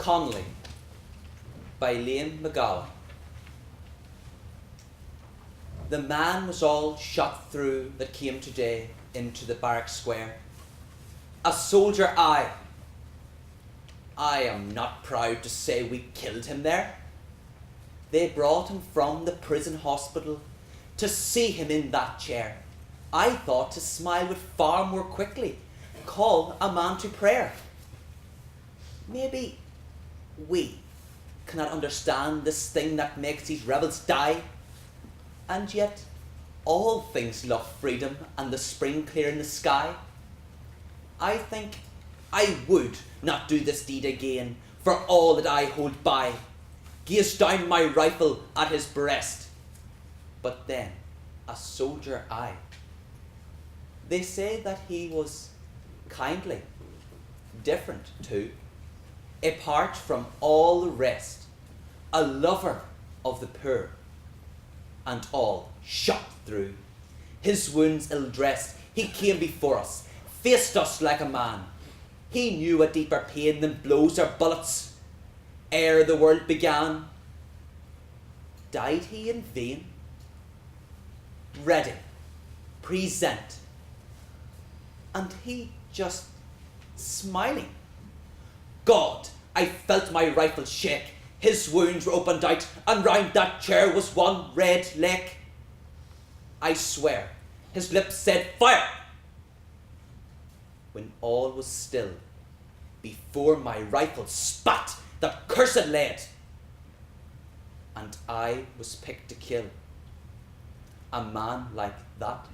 Connolly by Liam McGowan. The man was all shot through that came today into the barrack square. A soldier I am not proud to say we killed him there. They brought him from the prison hospital to see him in that chair. I thought to smile would far more quickly call a man to prayer. Maybe we cannot understand this thing that makes these rebels die, and yet all things love freedom and the spring clear in the sky. I think I would not do this deed again for all that I hold by. Gaze down my rifle at his breast, but then a soldier I. They say that he was kindly, different too, apart from all the rest, a lover of the poor, and all shot through. His wounds ill-dressed, he came before us, faced us like a man. He knew a deeper pain than blows or bullets. Ere the world began, died he in vain? Ready, present, and he just smiling. God, I felt my rifle shake. His wounds were opened out, and round that chair was one red lake. I swear, his lips said fire. When all was still, before my rifle spat that cursed lead, and I was picked to kill a man like that.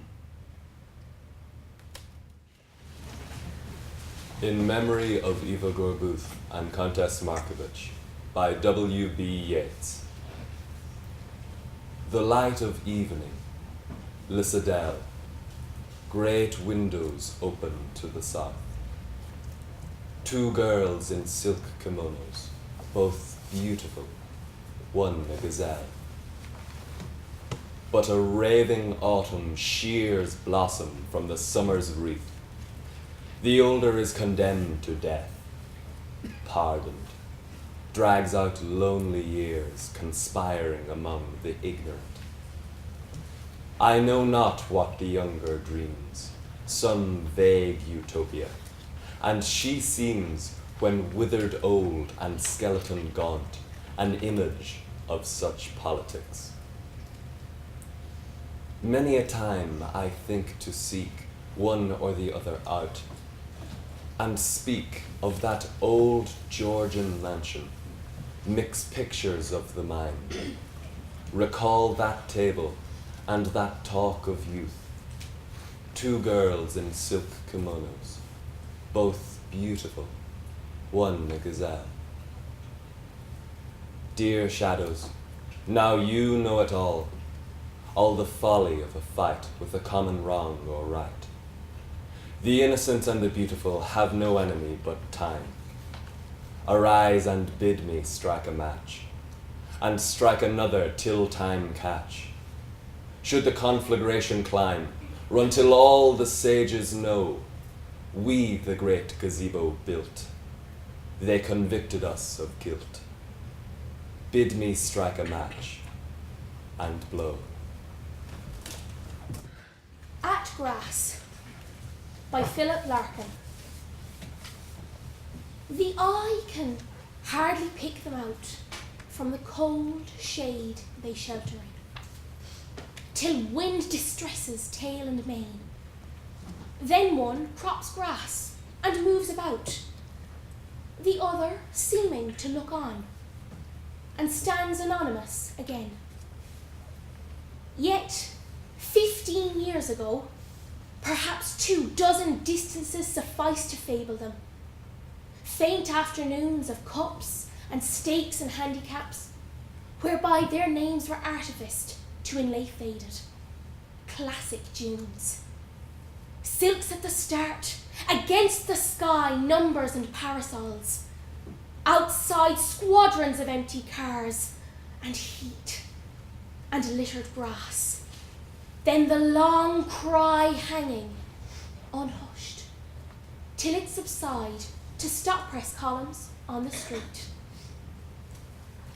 In Memory of Eva Gorbuth and Countess Markovich by W.B. Yeats. The light of evening, Lissadell, great windows open to the south. Two girls in silk kimonos, both beautiful, one a gazelle. But a raving autumn shears blossom from the summer's wreath. The older is condemned to death, pardoned, drags out lonely years, conspiring among the ignorant. I know not what the younger dreams, some vague utopia, and she seems, when withered old and skeleton gaunt, an image of such politics. Many a time I think to seek one or the other out, and speak of that old Georgian mansion, mix pictures of the mind, recall that table and that talk of youth, two girls in silk kimonos, both beautiful, one a gazelle. Dear shadows, now you know it all the folly of a fight with a common wrong or right. The innocent and the beautiful have no enemy but time. Arise and bid me strike a match, and strike another till time catch. Should the conflagration climb, run till all the sages know, we the great gazebo built. They convicted us of guilt. Bid me strike a match, and blow. At Grass by Philip Larkin. The eye can hardly pick them out from the cold shade they shelter in, till wind distresses tail and mane. Then one crops grass and moves about, the other seeming to look on, and stands anonymous again. Yet 15 years ago, perhaps 24 distances suffice to fable them. Faint afternoons of cups and steaks and handicaps, whereby their names were artificed to inlay faded. Classic Junes. Silks at the start, against the sky numbers and parasols. Outside squadrons of empty cars, and heat, and littered grass. Then the long cry hanging, unhushed, till it subside to stop press columns on the street.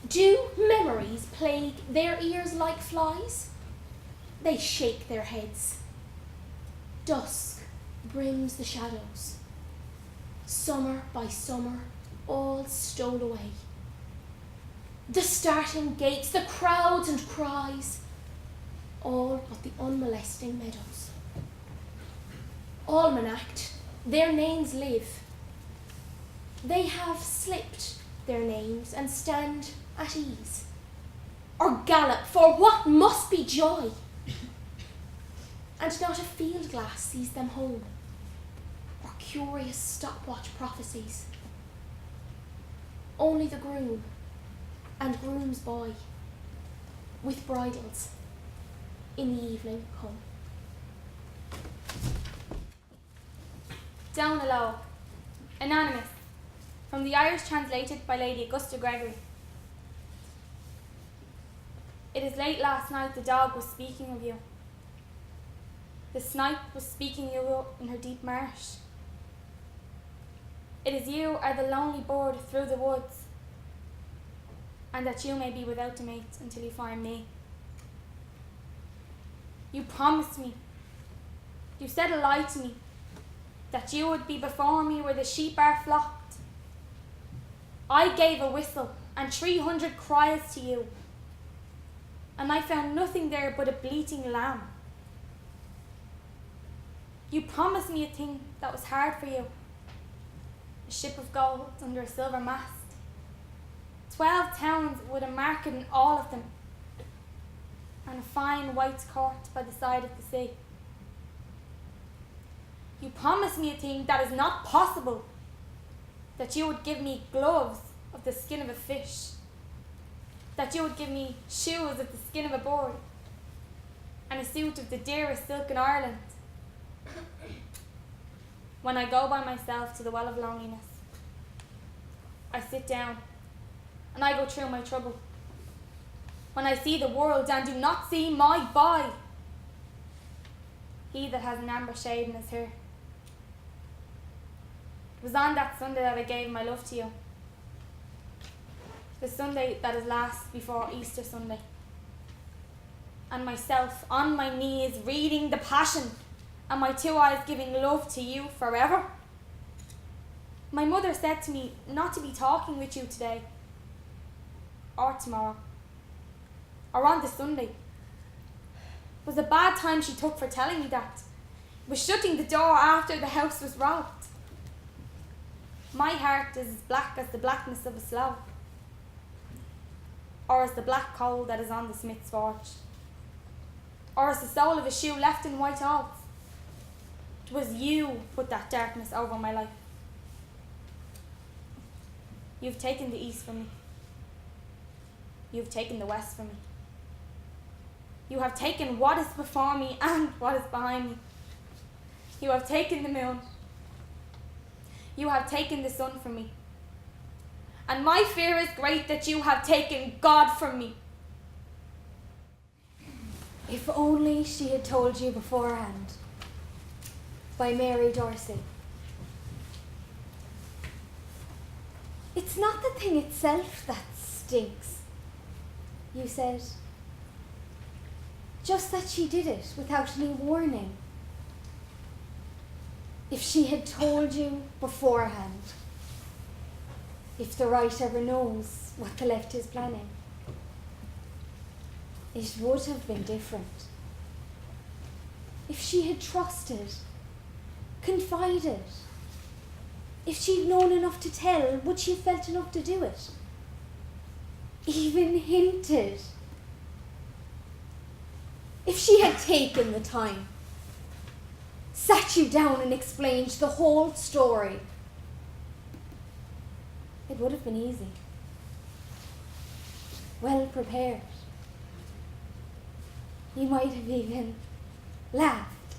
Do memories plague their ears like flies? They shake their heads. Dusk brims the shadows. Summer by summer, all stole away. The starting gates, the crowds and cries, all but the unmolesting meadows. Almanacked, their names live. They have slipped their names and stand at ease, or gallop for what must be joy, and not a field glass sees them home, or curious stopwatch prophecies. Only the groom and groom's boy, with bridles, in the evening come. Down Aloud. Anonymous. From the Irish translated by Lady Augusta Gregory. It is late last night the dog was speaking of you. The snipe was speaking of you in her deep marsh. It is you are the lonely bird through the woods, and that you may be without a mate until you find me. You promised me, you said a lie to me, that you would be before me where the sheep are flocked. I gave a whistle and 300 cries to you, and I found nothing there but a bleating lamb. You promised me a thing that was hard for you, a ship of gold under a silver mast, 12 towns with a market in all of them, and a fine white court by the side of the sea. You promised me a thing that is not possible, that you would give me gloves of the skin of a fish, that you would give me shoes of the skin of a bird, and a suit of the dearest silk in Ireland. When I go by myself to the well of loneliness, I sit down and I go through my trouble. When I see the world and do not see my boy, he that has an amber shade in his hair. It was on that Sunday that I gave my love to you. The Sunday that is last before Easter Sunday. And myself on my knees reading the Passion, and my 2 eyes giving love to you forever. My mother said to me not to be talking with you today, or tomorrow, or on the Sunday. It was a bad time she took for telling me that. It was shutting the door after the house was robbed. My heart is as black as the blackness of a slough, or as the black coal that is on the smith's forge, or as the sole of a shoe left in white halls. It was you put that darkness over my life. You've taken the east from me. You've taken the west from me. You have taken what is before me and what is behind me. You have taken the moon. You have taken the sun from me. And my fear is great that you have taken God from me. If only she had told you beforehand. By Mary Dorsey. It's not the thing itself that stinks, you said. Just that she did it without any warning. If she had told you beforehand, if the right ever knows what the left is planning, it would have been different. If she had trusted, confided, if she'd known enough to tell, would she have felt enough to do it? Even hinted. If she had taken the time, sat you down and explained the whole story, it would have been easy. Well prepared. You might have even laughed,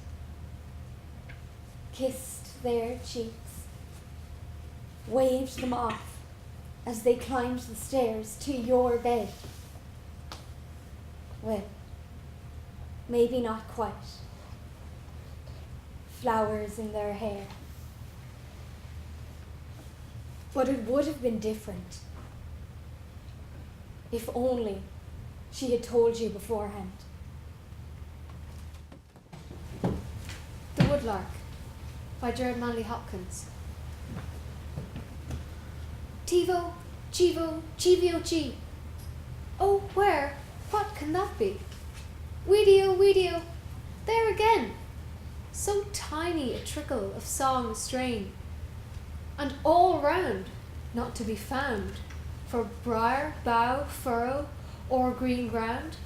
kissed their cheeks, waved them off as they climbed the stairs to your bed. Well, maybe not quite. Flowers in their hair. But it would have been different. If only she had told you beforehand. The Woodlark by Jared Manley Hopkins. Tivo, chivo, chivio chi. Oh, where? What can that be? Weedio, there again. So tiny a trickle of song strain. And all round, not to be found, for briar, bough, furrow, or green ground,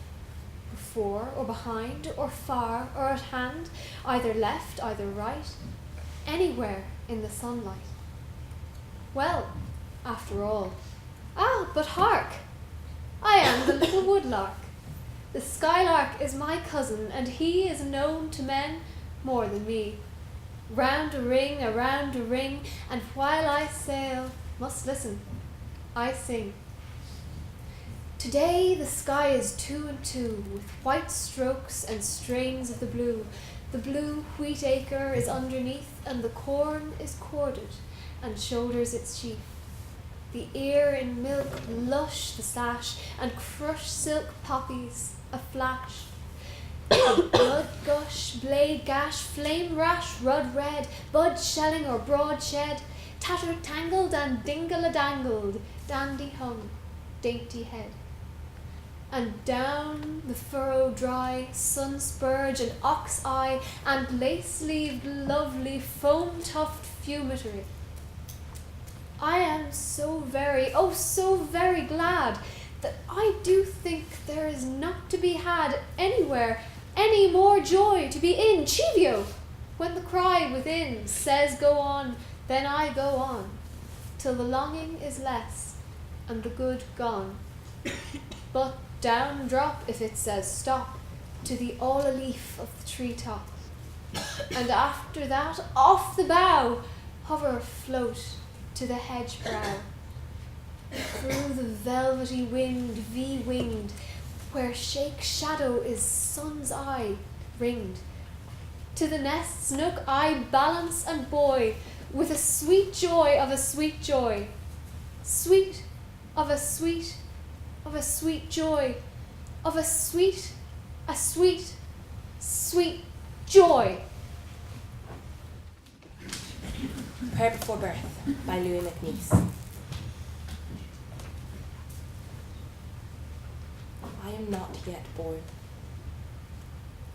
before or behind, or far or at hand, either left, either right, anywhere in the sunlight. Well, after all, but hark! I am the little woodlark. The skylark is my cousin, and he is known to men more than me. Round a ring, around a ring, and while I sail, must listen, I sing. Today the sky is 2 and 2, with white strokes and strains of the blue. The blue wheat acre is underneath, and the corn is corded, and shoulders its sheaf. The ear in milk lush the sash, and crushed silk poppies a flash. Blood gush, blade gash, flame rash, rud red, bud shelling or broad shed, tatter tangled and dingle a dangled, dandy hung, dainty head. And down the furrow dry, sun spurge and ox eye, and lace-leaved lovely foam tuft fumitory. I am so very, oh so very glad that I do think there is not to be had anywhere any more joy to be in Chivio, when the cry within says go on, then I go on, till the longing is less and the good gone. But down drop if it says stop, to the all a-leaf of the tree-top. And after that, off the bough, hover float to the hedge brow. Through the velvety wind, V-winged, where shake shadow is sun's eye ringed. To the nest's nook I balance and buoy, with a sweet joy of a sweet joy. Sweet of a sweet of a sweet joy, of a sweet joy. Prayer Before Birth by Louis MacNeice. I am not yet born.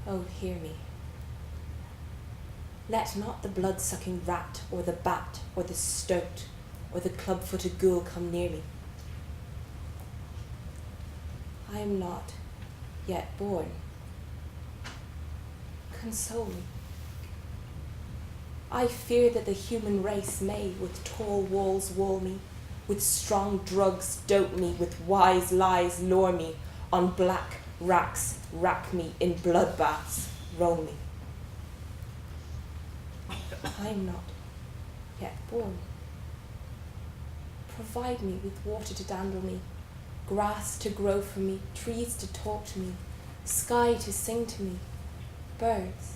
Oh, hear me. Let not the blood-sucking rat, or the bat, or the stoat, or the club-footed ghoul come near me. I am not yet born. Console me. I fear that the human race may with tall walls wall me, with strong drugs dope me, with wise lies lure me, on black racks rack me, in bloodbaths roll me. I am not yet born. Provide me with water to dandle me, grass to grow for me, trees to talk to me, sky to sing to me, birds,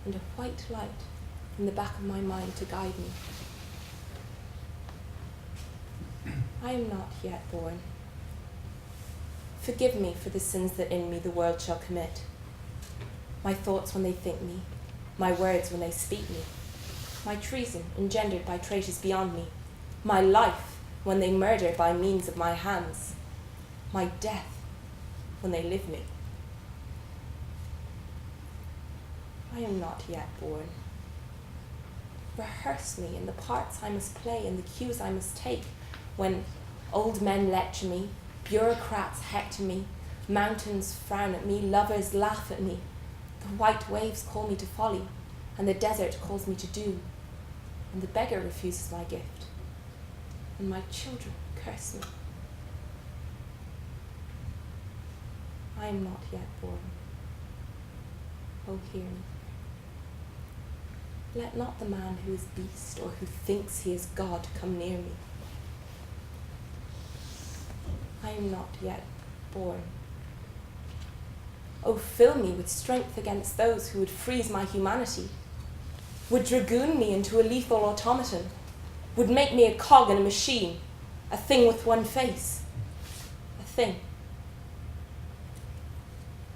and a white light in the back of my mind to guide me. I am not yet born. Forgive me for the sins that in me the world shall commit. My thoughts when they think me, my words when they speak me, my treason engendered by traitors beyond me, my life when they murder by means of my hands, my death when they live me. I am not yet born. Rehearse me in the parts I must play and the cues I must take, when old men lecture me, bureaucrats hector me, mountains frown at me, lovers laugh at me, the white waves call me to folly, and the desert calls me to doom, and the beggar refuses my gift, and my children curse me. I am not yet born. Oh, hear me. Let not the man who is beast or who thinks he is God come near me. I am not yet born. Oh, fill me with strength against those who would freeze my humanity, would dragoon me into a lethal automaton, would make me a cog in a machine, a thing with one face. thing.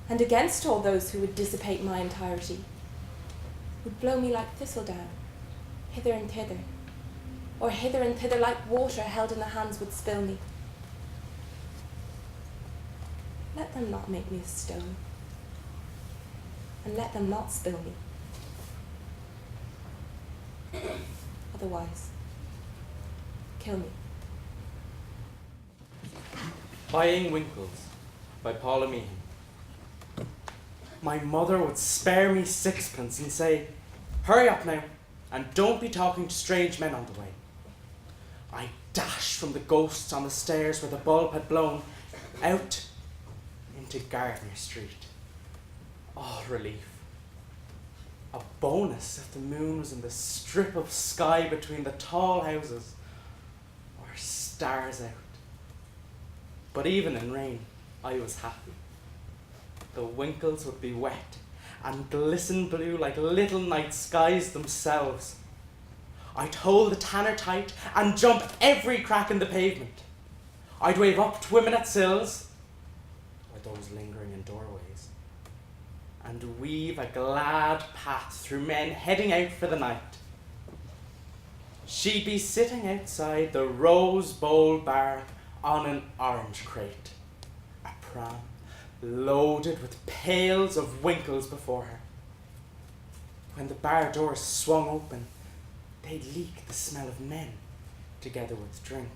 And against all those who would dissipate my entirety, would blow me like thistledown, hither and thither, or hither and thither like water held in the hands would spill me. Let them not make me a stone, and let them not spill me. Otherwise, kill me. Buying Winkles by Paula Meehan. My mother would spare me sixpence and say, "Hurry up now, and don't be talking to strange men on the way." I dashed from the ghosts on the stairs where the bulb had blown, out into Gardner Street. All relief. A bonus if the moon was in the strip of sky between the tall houses, or stars out. But even in rain, I was happy. The winkles would be wet and glisten blue like little night skies themselves. I'd hold the tanner tight and jump every crack in the pavement. I'd wave up to women at sills, or those lingering in doorways, and weave a glad path through men heading out for the night. She'd be sitting outside the Rose Bowl bar on an orange crate, a pram loaded with pails of winkles before her. When the bar doors swung open, they'd leak the smell of men together with drink.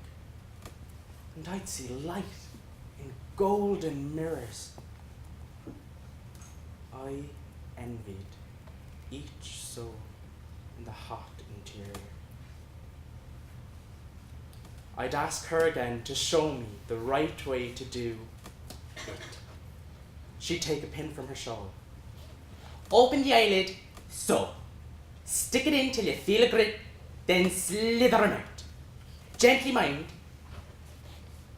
And I'd see light in golden mirrors. I envied each soul in the hot interior. I'd ask her again to show me the right way to do it. She'd take a pin from her shawl. "Open the eyelid, so. Stick it in till you feel a grip, then slither 'em out. Gently, mind."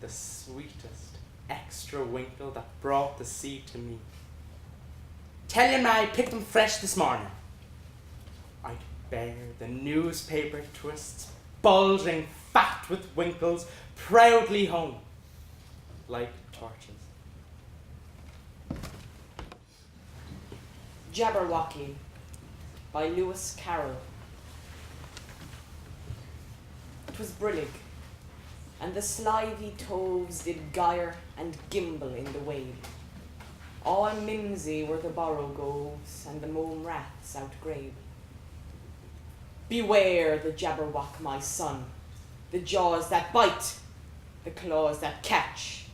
The sweetest extra winkle that brought the sea to me. "Tell your ma I picked them fresh this morning." I'd bear the newspaper twists, bulging fat with winkles, proudly home, like torches. Jabberwocky by Lewis Carroll. 'Twas brillig, and the slithy toves did gyre and gimble in the wave. All mimsy were the borogoves, and the mome rats outgrabe. Beware the Jabberwock, my son, the jaws that bite, the claws that catch.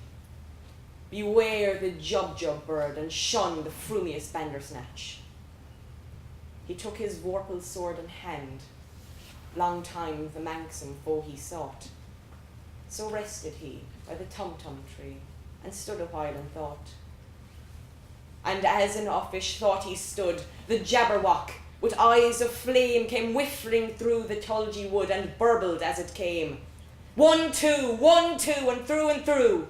Beware the jub bird, and shun the frumious bandersnatch. He took his vorpal sword in hand, long time the manxome foe he sought. So rested he by the tum-tum tree, and stood a while in thought. And as in offish thought he stood, the Jabberwock, with eyes of flame, came whiffling through the tulgey wood, and burbled as it came. 1, 2, 1, 2, and through.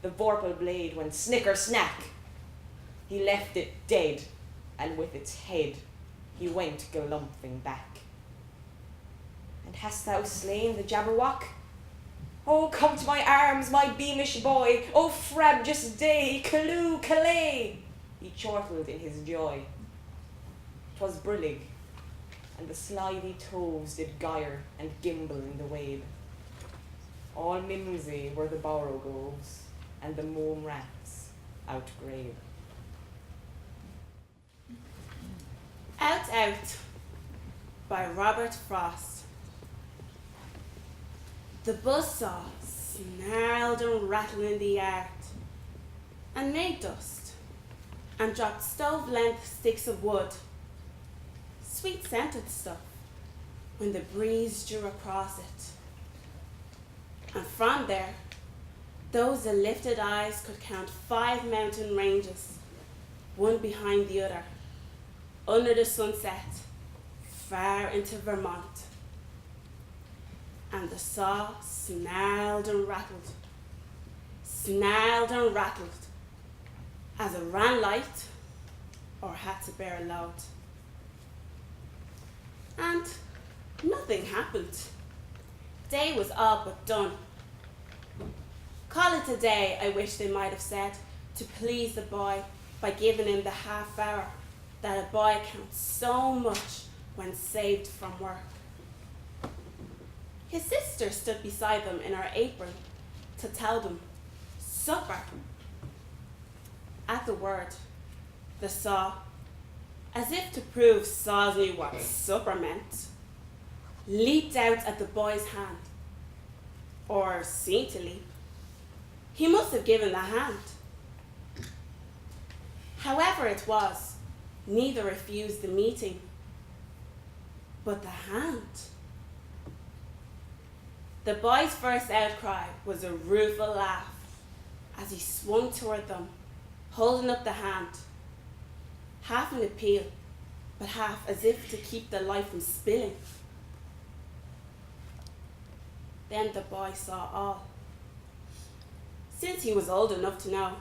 The vorpal blade went snicker snack. He left it dead, and with its head he went galumphing back. "And hast thou slain the Jabberwock? Oh, come to my arms, my beamish boy! Oh, frabjous day, calloo, calais!" He chortled in his joy. 'Twas brillig, and the slithy toves did gyre and gimble in the wabe. All mimsy were the borogoves, and the mome rats outgrabe. Out by Robert Frost. The buzzsaw snarled and rattled in the yard, and made dust, and dropped stove-length sticks of wood, sweet-scented stuff, when the breeze drew across it. And from there, those that lifted eyes could count 5 mountain ranges, one behind the other, under the sunset, far into Vermont. And the saw snarled and rattled, as it ran light or had to bear a load. And nothing happened. Day was all but done. Call it a day, I wish they might have said, to please the boy by giving him the half hour that a boy counts so much when saved from work. His sister stood beside them in her apron to tell them, supper. At the word, the saw, as if to prove saws knew what supper meant, leaped out at the boy's hand, or seemed to leap. He must have given the hand. However it was, neither refused the meeting, but the hand. The boy's first outcry was a rueful laugh as he swung toward them, holding up the hand, half an appeal, but half as if to keep the light from spilling. Then the boy saw all. Since he was old enough to know,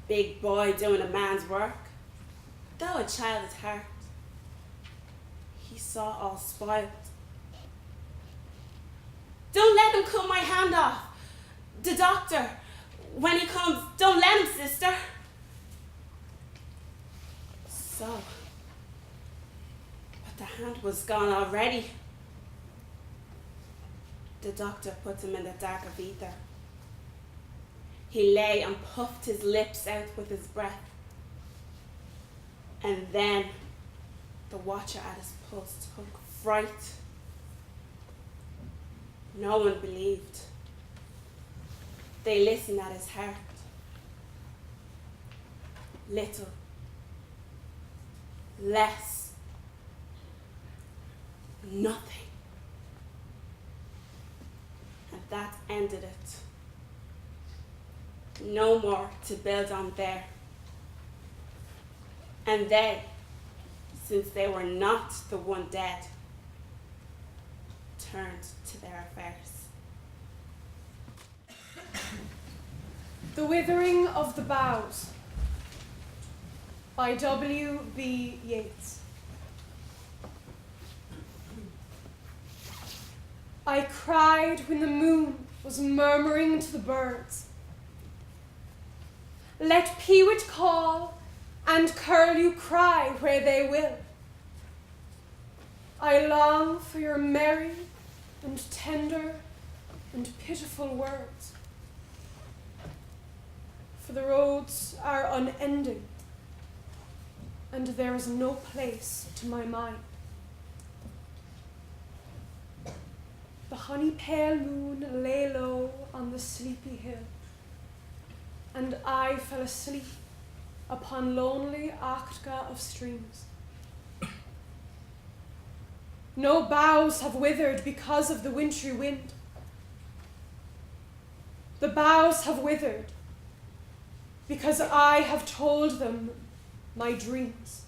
big boy doing a man's work, though a child at heart, he saw all spoiled. Don't let him cut my hand off. The doctor, when he comes, don't let him, sister. So, but the hand was gone already. The doctor put him in the dark of ether. He lay and puffed his lips out with his breath. And then the watcher at his pulse took fright. No one believed. They listened at his heart. Little. Less. Nothing. And that ended it. No more to build on there. And they, since they were not the one dead, turned to their affairs. The Withering of the Boughs by W.B. Yeats. I cried when the moon was murmuring to the birds. Let peewit call and curlew cry where they will. I long for your merry and tender and pitiful words. For the roads are unending, and there is no place to my mind. The honey pale moon lay low on the sleepy hill, and I fell asleep upon lonely Actka of streams. No boughs have withered because of the wintry wind. The boughs have withered because I have told them my dreams.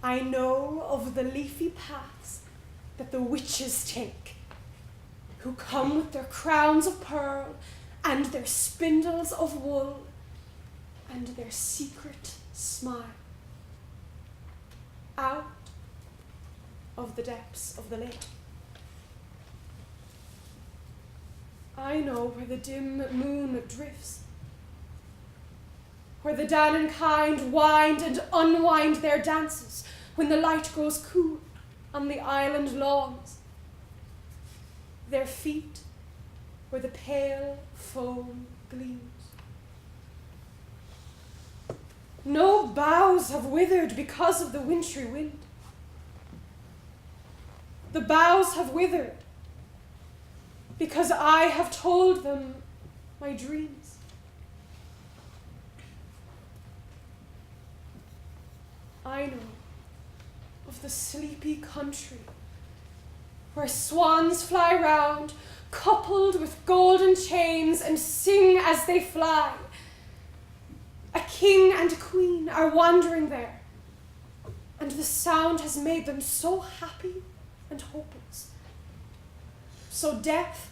I know of the leafy paths that the witches take, who come with their crowns of pearl and their spindles of wool and their secret smile, out of the depths of the lake. I know where the dim moon drifts, where the Dannenkind wind and unwind their dances when the light grows cool on the island lawns, their feet where the pale foam gleams. No boughs have withered because of the wintry wind. The boughs have withered because I have told them my dreams. I know of the sleepy country where swans fly round, coupled with golden chains, and sing as they fly. A king and a queen are wandering there, and the sound has made them so happy and hopeless, so deaf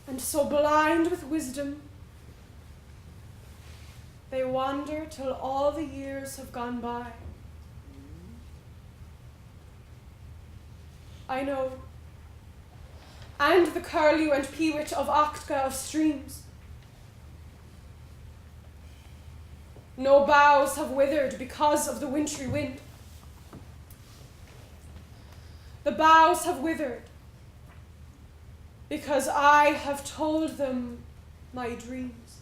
and so blind with wisdom. They wander till all the years have gone by. I know and the curlew and peewit of Octka of streams. No boughs have withered because of the wintry wind. The boughs have withered because I have told them my dreams.